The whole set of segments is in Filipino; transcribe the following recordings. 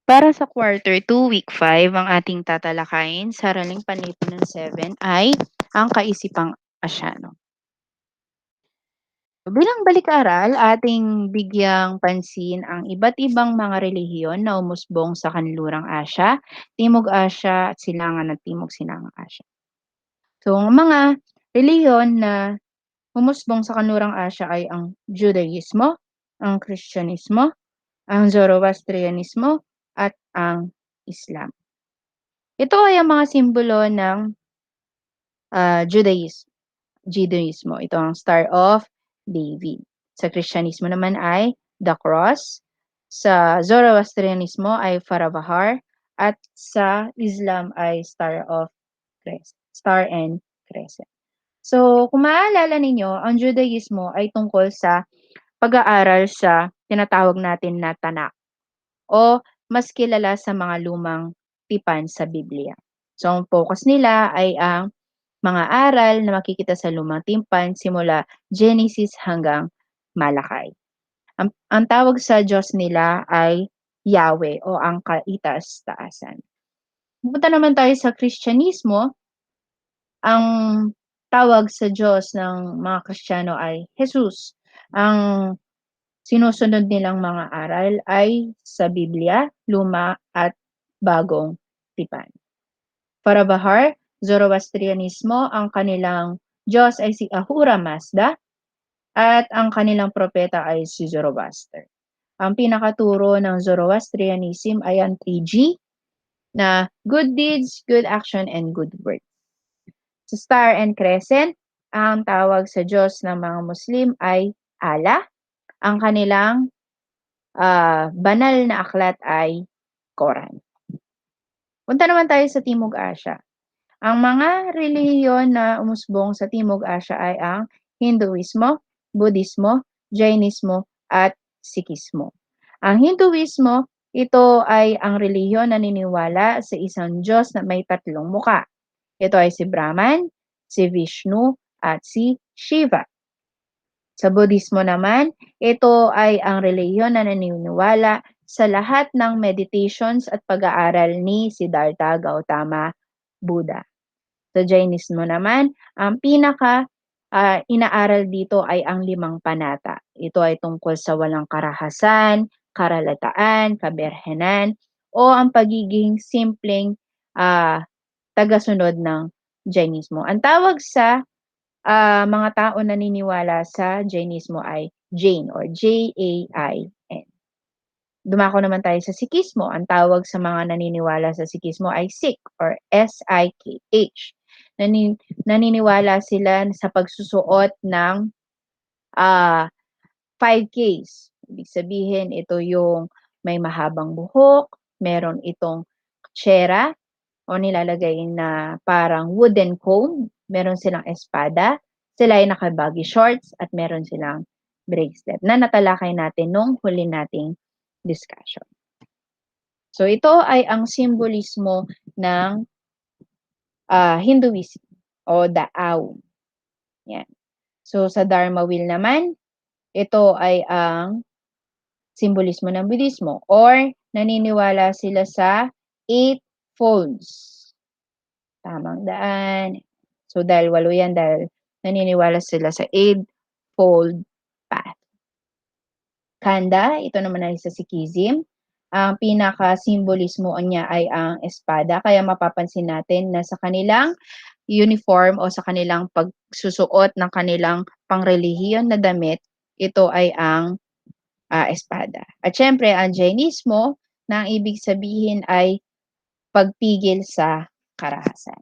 Para sa quarter 2, week 5, ang ating tatalakayin sa Araling Panlipunan 7 ay ang kaisipang Asyano. Bilang balik-aral, ating bigyang pansin ang iba't ibang mga relihiyon na umusbong sa kanlurang Asya, Timog Asya at Silangan at Timog Silangang Asya. So, ang mga relihiyon na umusbong sa kanlurang Asya ay ang Judaismo, ang Kristyanismo, ang Zoroastrianismo at ang Islam. Ito ay ang mga simbolo ng Judaism. Judaismo. Ito ang Star of David. Sa Kristyanismo naman ay the cross. Sa Zoroastrianismo ay Faravahar. At sa Islam ay Star and Crescent. So, kung maaalala ninyo, ang Judaismo ay tungkol sa pag-aaral sa tinatawag natin na Tanakh o mas kilala sa mga lumang tipan sa Biblia. So, ang focus nila ay ang mga aral na makikita sa lumang tipan simula Genesis hanggang Malakay. Ang tawag sa Diyos nila ay Yahweh o ang kaitaas-taasan. Pupunta naman tayo sa Kristyanismo. Ang tawag sa Diyos ng mga Kristiyano ay Jesus. Ang sinusunod nilang mga aral ay sa Biblia, Luma at Bagong Tipan. Para Bahar, Zoroastrianismo, ang kanilang Diyos ay si Ahura Mazda at ang kanilang propeta ay si Zoroaster. Ang pinakaturo ng Zoroastrianism ay ang 3G na good deeds, good action, and good works. Sa Star and Crescent, ang tawag sa Diyos ng mga Muslim ay Allah. Ang kanilang banal na aklat ay Quran. Punta naman tayo sa Timog Asya. Ang mga relihiyon na umusbong sa Timog Asya ay ang Hinduismo, Budismo, Jainismo, at Sikhismo. Ang Hinduismo, ito ay ang relihiyon na naniniwala sa isang Diyos na may tatlong muka. Ito ay si Brahman, si Vishnu, at si Shiva. Sa Budismo naman, ito ay ang relihiyon na naniniwala sa lahat ng meditations at pag-aaral ni Siddhartha Gautama Buddha. Sa Jainismo naman, ang pinaka inaaral dito ay ang 5 panata. Ito ay tungkol sa walang karahasan, karalataan, kaberhenan, o ang pagiging simpleng tagasunod ng Jainismo. Ang tawag sa mga tao naniniwala sa Jainismo ay Jain or Jain. Dumako naman tayo sa Sikhismo. Ang tawag sa mga naniniwala sa Sikhismo ay Sikh or Sikh. Naniniwala sila sa pagsusuot ng 5Ks. Ibig sabihin, ito yung may mahabang buhok, meron itong tsera o nilalagay na parang wooden comb, meron silang espada, sila ay naka-baggy shorts at meron silang bracelet na natalakay natin nung huli nating discussion. So ito ay ang simbolismo ng Hinduism o Daaw. Yan. So sa Dharma wheel naman, ito ay ang simbolismo ng Budismo or naniniwala sila sa 8 folds. Tamang daan. So dahil 8 yan, dahil naniniwala sila sa 8-fold path. Kanda, ito naman ay sa Sikhism. Ang pinaka-simbolismo niya ay ang espada. Kaya mapapansin natin na sa kanilang uniform o sa kanilang pagsusuot ng kanilang pangrelihiyon na damit, ito ay ang espada. At syempre, ang Jainismo, na ang ibig sabihin ay pagpigil sa karahasan.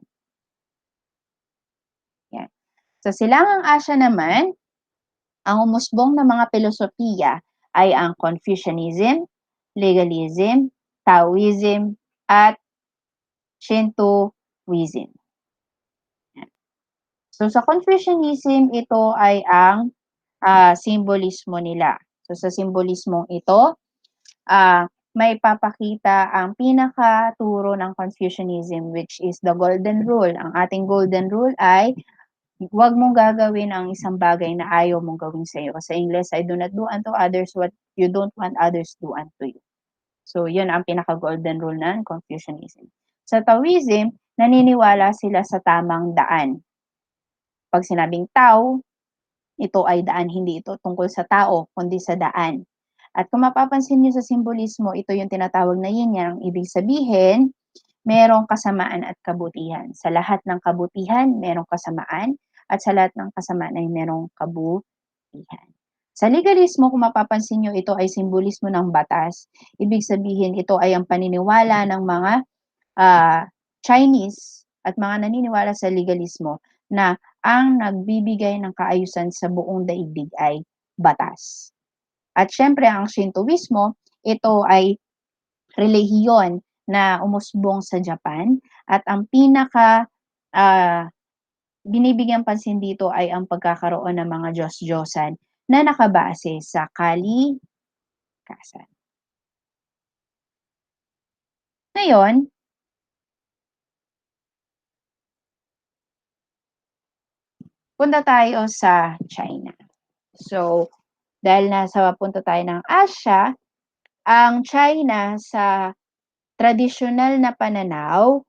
Yan. Sa Silangang Asya naman, ang umusbong na mga filosofiya ay ang Confucianism, Legalism, Taoism, at Shintoism. So sa Confucianism, ito ay ang simbolismo nila. So sa simbolismong ito, may papakita ang pinakaturo ng Confucianism, which is the golden rule. Ang ating golden rule ay huwag mong gagawin ang isang bagay na ayaw mong gawin sa iyo. Sa English, I do not do unto others what you don't want others do unto you. So, yun ang pinaka-golden rule ng Confucianism. Sa Taoism, naniniwala sila sa tamang daan. 'Pag sinabing Tao, ito ay daan, hindi ito tungkol sa tao, kundi sa daan. At kung mapapansin niyo sa simbolismo, ito yung tinatawag na yin yang. Ibig sabihin, merong kasamaan at kabutihan. Sa lahat ng kabutihan, merong kasamaan, at sa lahat ng kasamaan ay merong kabutihan. Sa legalismo, kung mapapansin niyo, ito ay simbolismo ng batas. Ibig sabihin, ito ay ang paniniwala ng mga Chinese at mga naniniwala sa legalismo na ang nagbibigay ng kaayusan sa buong daigdig ay batas. At syempre, ang Shintoismo, ito ay relihiyon na umusbong sa Japan at ang pinaka ah, binibigyang pansin dito ay ang pagkakaroon ng mga Diyos-Diyosan na nakabase sa kalikasan. Ngayon, punta tayo sa China. So, dahil nasa punta tayo ng Asia, ang China sa tradisyonal na pananaw,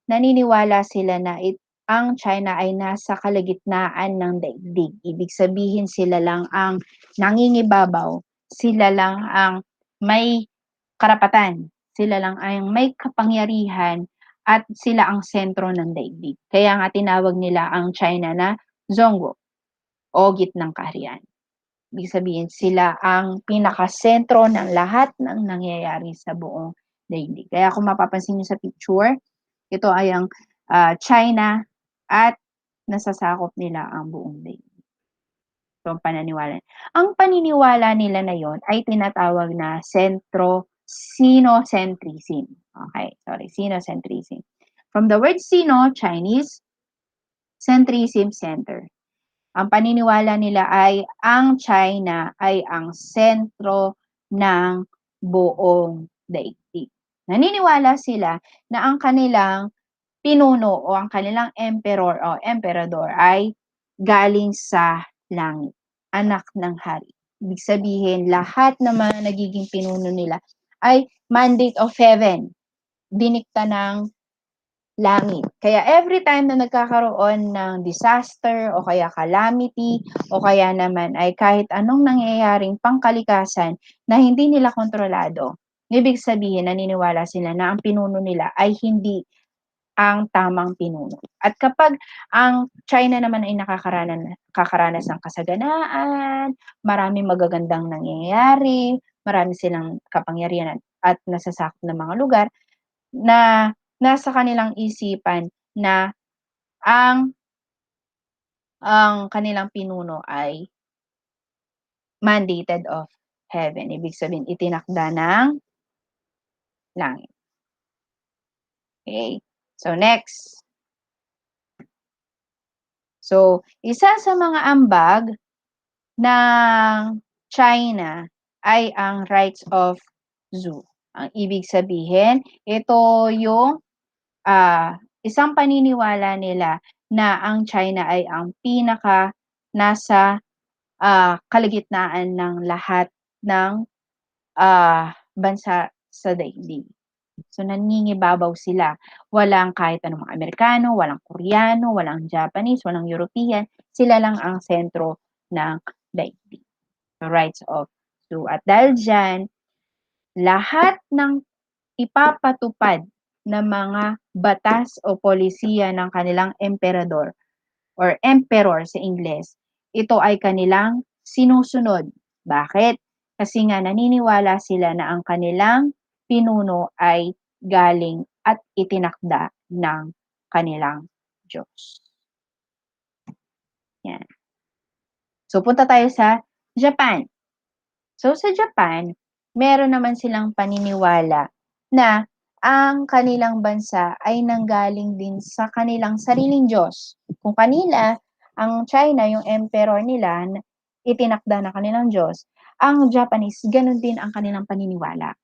naniniwala sila na ang China ay nasa kalagitnaan ng daigdig. Ibig sabihin sila lang ang nangingibabaw, sila lang ang may karapatan, sila lang ang may kapangyarihan at sila ang sentro ng daigdig. Kaya nga tinawag nila ang China na Zhongguo o gitnang kaharian. Ibig sabihin sila ang pinakasentro ng lahat ng nangyayari sa buong daigdig. Kaya kung mapapansin niyo sa picture, ito ay ang China at nasasakop nila ang buong daigdig. So, ang paniniwala. Ang paniniwala nila na yon ay tinatawag na sinocentrism. Okay, sorry, sinocentrism. From the word sino, Chinese, centrism, center. Ang paniniwala nila ay ang China ay ang sentro ng buong daigdig. Naniniwala sila na ang kanilang pinuno o ang kanilang emperor o emperador ay galing sa langit, anak ng hari. Ibig sabihin, lahat ng mga nagiging pinuno nila ay mandate of heaven, dinikta ng langit. Kaya every time na nagkakaroon ng disaster o kaya calamity o kaya naman ay kahit anong nangyayaring pangkalikasan na hindi nila kontrolado, ibig sabihin naniniwala sila na ang pinuno nila ay hindi ang tamang pinuno. At kapag ang China naman ay nakakaranas ng kasaganaan, maraming magagandang nangyayari, marami silang kapangyarihan at nasasakop ng mga lugar, na nasa kanilang isipan na ang kanilang pinuno ay mandated of heaven. Ibig sabihin, itinakda ng langit. Okay. So, next. So, isa sa mga ambag ng China ay ang rights of zoo. Ang ibig sabihin, ito yung isang paniniwala nila na ang China ay ang pinaka nasa kalagitnaan ng lahat ng bansa sa daigdig. So, nangingibabaw sila. Walang kahit anong mga Amerikano, walang Koreano, walang Japanese, walang European. Sila lang ang sentro ng daigdig. The rights of zoo. At dahil dyan, lahat ng ipapatupad na mga batas o polisiya ng kanilang emperador or emperor sa Ingles, ito ay kanilang sinusunod. Bakit? Kasi nga naniniwala sila na ang kanilang pinuno ay galing at itinakda ng kanilang Diyos. Yan. So, punta tayo sa Japan. So, sa Japan, meron naman silang paniniwala na ang kanilang bansa ay nanggaling din sa kanilang sariling Diyos. Kung kanila, ang China, yung emperor nila, itinakda na kanilang Diyos, ang Japanese, ganun din ang kanilang paniniwala.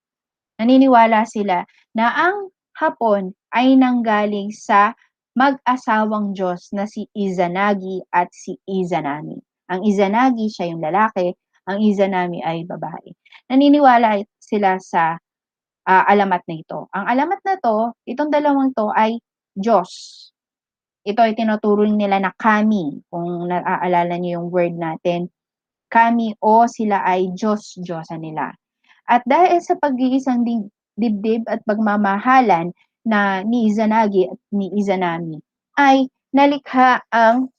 Naniniwala sila na ang Hapon ay nanggaling sa mag-asawang Diyos na si Izanagi at si Izanami. Ang Izanagi, siya yung lalaki, ang Izanami ay babae. Naniniwala sila sa alamat na ito. Ang alamat na 'to, itong dalawang 'to ay Diyos. Ito ay tinuturing nila na kami, kung naaalala niyo yung word natin, kami o sila ay Diyos, Diyosa nila. At dahil sa pag-iisang dibdib at pagmamahalan na ni Izanagi at ni Izanami, ay nalikha ang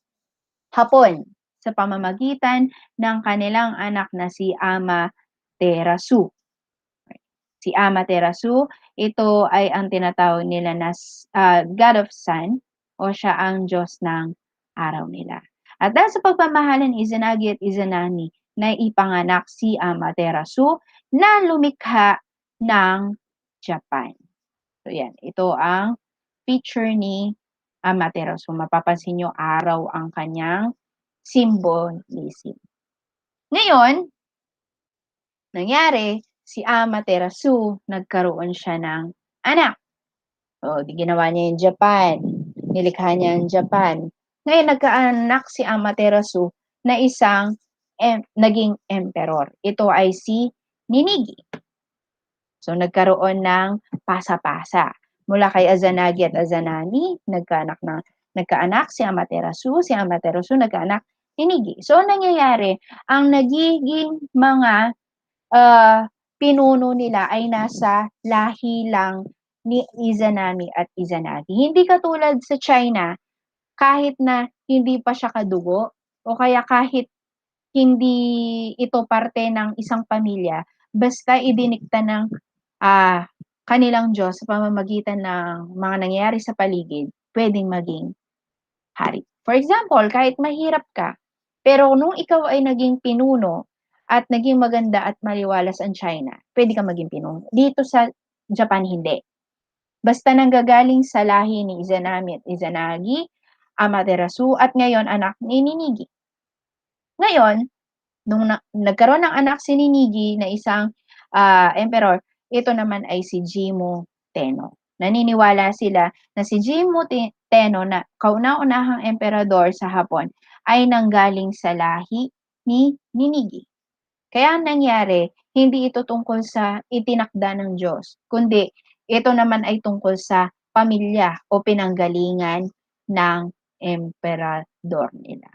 Hapon sa pamamagitan ng kanilang anak na si Amaterasu. Si Amaterasu, ito ay ang tinatawag nila na God of Sun o siya ang Diyos ng araw nila. At dahil sa pagmamahalan ni Izanagi at Izanami na ipanganak si Amaterasu na lumikha ng Japan. So yan, ito ang picture ni Amaterasu. Mapapansin nyo, araw ang kanyang symbolism. Ngayon, nangyari, si Amaterasu, nagkaroon siya ng anak. So, ginawa niya yung Japan. Nilikha niya ang Japan. Ngayon, nagkaanak si Amaterasu na isang naging emperor. Ito ay si Ninigi. So, nagkaroon ng pasa-pasa. Mula kay Izanagi at Izanami, nagkaanak si Amaterasu nagkaanak ni Nigi. So, nangyayari, ang nagiging mga pinuno nila ay nasa lahi lang ni Izanami at Izanagi. Hindi katulad sa China, kahit na hindi pa siya kadugo, o kaya kahit hindi ito parte ng isang pamilya, basta idinikta ng kanilang Diyos sa pamamagitan ng mga nangyayari sa paligid, pwedeng maging hari. For example, kahit mahirap ka, pero nung ikaw ay naging pinuno at naging maganda at maliwalas ang China, pwede ka maging pinuno. Dito sa Japan, hindi. Basta nanggagaling sa lahi ni Izanami at Izanagi, Amaterasu, at ngayon anak ni Ninigi. Ngayon, nung nagkaroon ng anak si Ninigi na isang emperor, ito naman ay si Jimmu Tenno. Naniniwala sila na si Jimmu Tenno na kauna-unahang emperador sa Hapon ay nanggaling sa lahi ni Ninigi. Kaya ang nangyari, hindi ito tungkol sa itinakda ng Diyos, kundi ito naman ay tungkol sa pamilya o pinanggalingan ng emperador nila.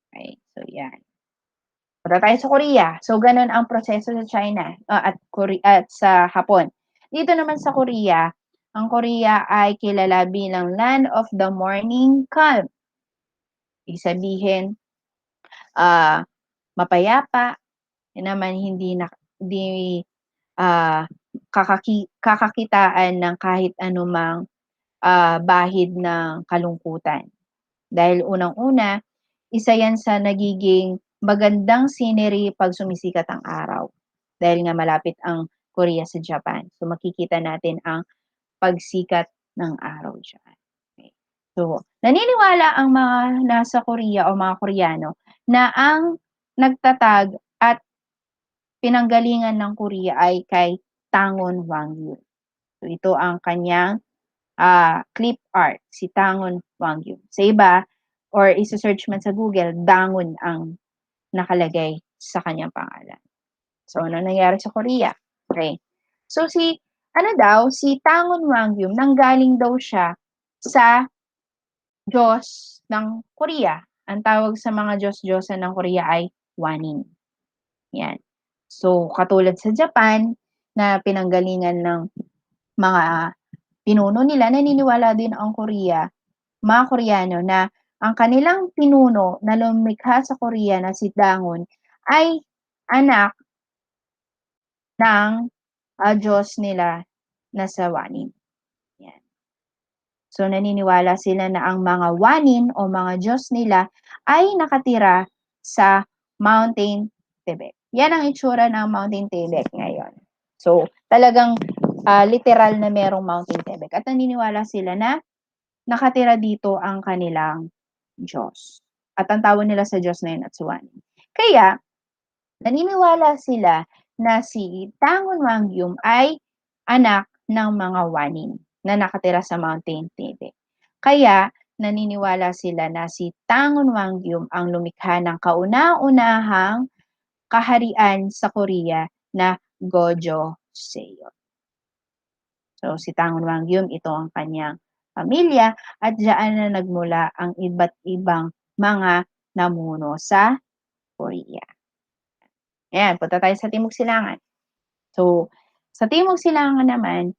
Okay, so yan. Punta tayo sa Korea. So, ganun ang proseso sa China at sa Hapon. Dito naman sa Korea, ang Korea ay kilala bilang Land of the Morning Calm. Ibig sabihin, mapayapa, naman hindi kakakitaan ng kahit anumang bahid ng kalungkutan. Dahil unang-una, isa yan sa nagiging magandang scenery pag sumisikat ang araw. Dahil nga malapit ang Korea sa Japan. So makikita natin ang pagsikat ng araw dyan. Okay. So, naniniwala ang mga nasa Korea o mga Koreano na ang nagtatag at pinanggalingan ng Korea ay kay Tangon Wangyu. So, ito ang kanyang clip art, si Tangon Wangyu. Sa iba, or isa-search man sa Google, Dangon ang nakalagay sa kanyang pangalan. So, ano nangyari sa Korea? Okay. So, si Tangon Wangyum, nanggaling daw siya sa Diyos ng Korea. Ang tawag sa mga Diyos-Diyosan ng Korea ay Wanin. Yan. So, katulad sa Japan, na pinanggalingan ng mga pinuno nila, naniniwala din ang Korea, mga Koreano, na ang kanilang pinuno na lumikha sa Korea na si Dangon ay anak ng Diyos nila na sa Wanin. Yan. So, naniniwala sila na ang mga Wanin o mga Diyos nila ay nakatira sa Mountain Tibet. Yan ang itsura ng Mountain Tibet ngayon. So, talagang literal na merong Mountain Tibet. At naniniwala sila na nakatira dito ang kanilang Diyos. At ang tawag nila sa Diyos na yun at Wanin. Kaya, naniniwala sila na si Tangon Wangyum ay anak ng mga Wanin na nakatira sa Mountain Tibet. Kaya, naniniwala sila na si Tangon Wangyum ang lumikha ng kauna-unahang kaharian sa Korea na Gojo Seo. So, si Tangon Wangyum, ito ang kanyang pamilya at diyan na nagmula ang iba't ibang mga namuno sa Korea. Ayan, punta tayo sa Timog Silangan. So, sa Timog Silangan naman,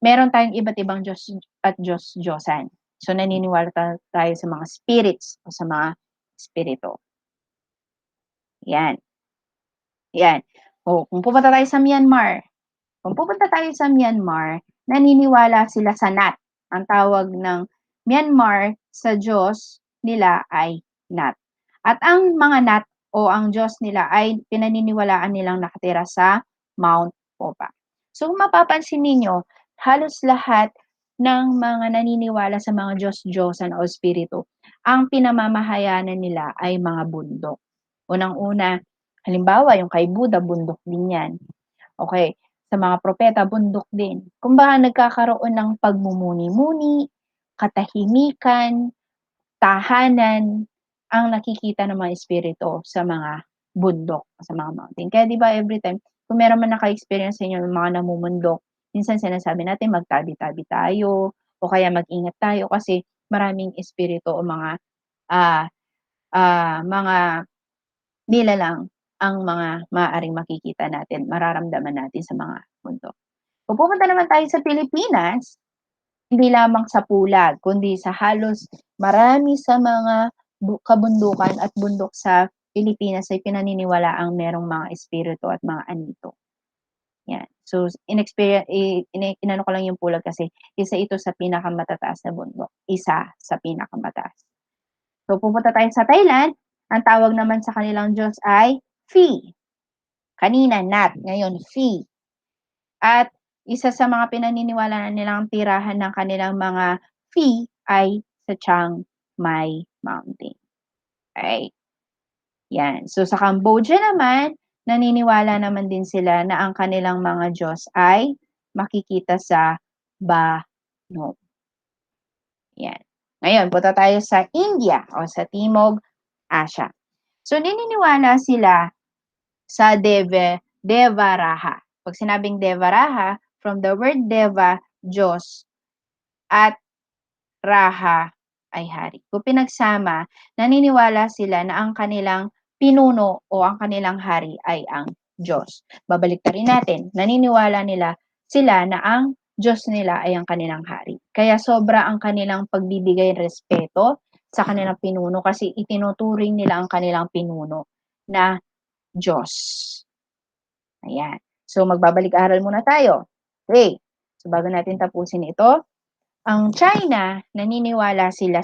meron tayong iba't ibang Diyos at Diyos-Diyosan. So, naniniwala tayo sa mga spirits o sa mga espiritu. Yan, yan. O, kung pupunta tayo sa Myanmar, naniniwala sila sa Nat. Ang tawag ng Myanmar sa Diyos nila ay Nat. At ang mga Nat o ang Diyos nila ay pinaniniwalaan nilang nakatira sa Mount Popa. So kung mapapansin ninyo, halos lahat ng mga naniniwala sa mga Diyos-Diyosan o Espiritu, ang pinamamahayanan nila ay mga bundok. Unang-una, halimbawa yung kay Buddha, bundok din yan. Okay, sa mga propeta, bundok din. Kumbaga nagkakaroon ng pagmumuni-muni, katahimikan, tahanan, ang nakikita ng mga espiritu sa mga bundok, sa mga mountain. Kaya 'di ba every time, kung meron man naka-experience sa inyo ng mga namumundok, minsan sinasabi natin magtabi-tabi tayo o kaya mag-ingat tayo kasi maraming espiritu o mga, ah, mga nilalang ang mga maaaring makikita natin, mararamdaman natin sa mga bundok. Kung pupunta naman tayo sa Pilipinas, hindi lamang sa Pulag, kundi sa halos marami sa mga kabundukan at bundok sa Pilipinas ay pinaniniwalaang merong mga espiritu at mga anito. Yan. So, inano ko lang yung Pulag kasi isa ito sa pinakamatataas na bundok. Isa sa pinakamataas. So, pupunta tayo sa Thailand. Ang tawag naman sa kanilang Diyos ay Phi. Kanina, Nat. Ngayon, Phi. At isa sa mga pinaniniwalaan nilang tirahan ng kanilang mga Phi ay sa Chiang Mai Mountain. Okay. Yan. So sa Cambodia naman, naniniwala naman din sila na ang kanilang mga Diyos ay makikita sa Banom. Yan. Ngayon, punta tayo sa India o sa Timog Asya. So naniniwala sila sa Devaraha. Pag sinabing Devaraha, from the word Deva, Diyos, at Raha ay hari. Kung pinagsama, naniniwala sila na ang kanilang pinuno o ang kanilang hari ay ang Diyos. Babaliktarin natin, naniniwala sila na ang Diyos nila ay ang kanilang hari. Kaya sobra ang kanilang pagbibigay respeto sa kanilang pinuno kasi itinuturing nila ang kanilang pinuno na Diyos. Ayan. So, magbabalik-aral muna tayo. Okay. So, bago natin tapusin ito, ang China, naniniwala sila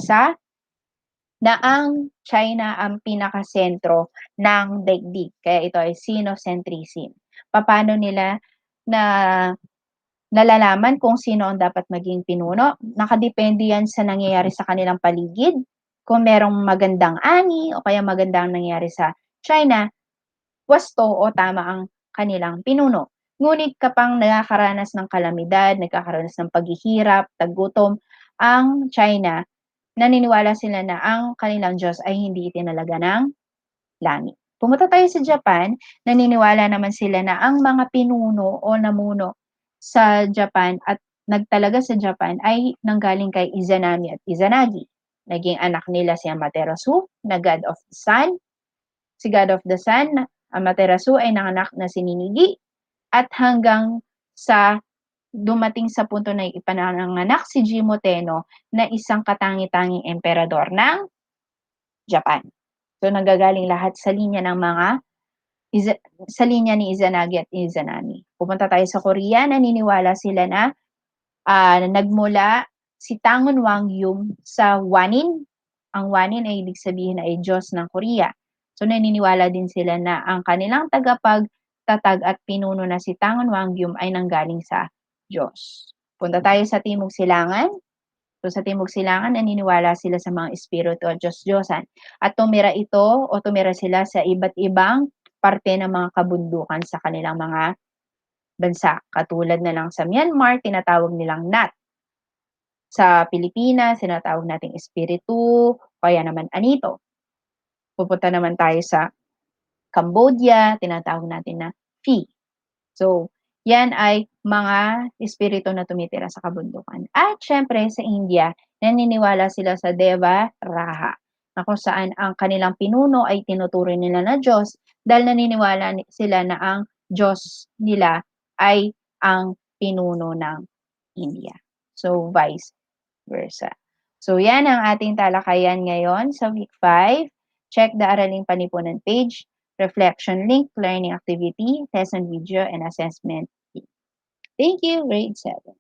na ang China ang pinakasentro ng daigdig. Kaya ito ay sinocentrism. Paano nila na nalalaman kung sino ang dapat maging pinuno? Nakadepende yan sa nangyayari sa kanilang paligid. Kung merong magandang ani o kaya magandang nangyayari sa China, wasto o tama ang kanilang pinuno. Ngunit kapag nakakaranas ng kalamidad, nagkakaranas ng paghihirap, tagutom, ang China, naniniwala sila na ang kanilang Diyos ay hindi itinalaga ng langit. Pumunta tayo sa Japan, naniniwala naman sila na ang mga pinuno o namuno sa Japan at nagtalaga sa Japan ay nanggaling kay Izanami at Izanagi. Naging anak nila si Amaterasu, na God of the Sun. Si God of the Sun, Amaterasu ay nanganak na si Ninigi at hanggang sa dumating sa punto na ipananganak si Jimoteno na isang katangi-tanging emperador ng Japan. So nanggagaling lahat sa linya ng mga sa linya ni Izanagi at Izanami. Pupunta tayo sa Korea, naniniwala sila na nagmula si Tangon Wangyum sa Wanin. Ang Wanin ay ibig sabihin ay Diyos ng Korea. So naniniwala din sila na ang kanilang tagapagtatag at pinuno na si Tangon Wangyum ay nanggaling sa Diyos. Punta tayo sa Timog Silangan. So sa Timog Silangan, naniniwala sila sa mga espiritu at Diyos-Diyosan. At tumira sila sa iba't ibang parte ng mga kabundukan sa kanilang mga bansa. Katulad na lang sa Myanmar, tinatawag nilang Nat. Sa Pilipinas, tinatawag nating espiritu, kaya naman anito. Pupunta naman tayo sa Cambodia, tinatawag natin na Phi. So, Yan ay mga espiritu na tumitira sa kabundukan. At siyempre sa India, naniniwala sila sa Deva Raha, na kung saan ang kanilang pinuno ay tinuturing nila na Diyos dahil naniniwala sila na ang Diyos nila ay ang pinuno ng India. So, vice versa. So, yan ang ating talakayan ngayon sa week 5. Check the Araling Panipunan page, reflection link, learning activity, lesson video, and assessment. Thank you, grade 7.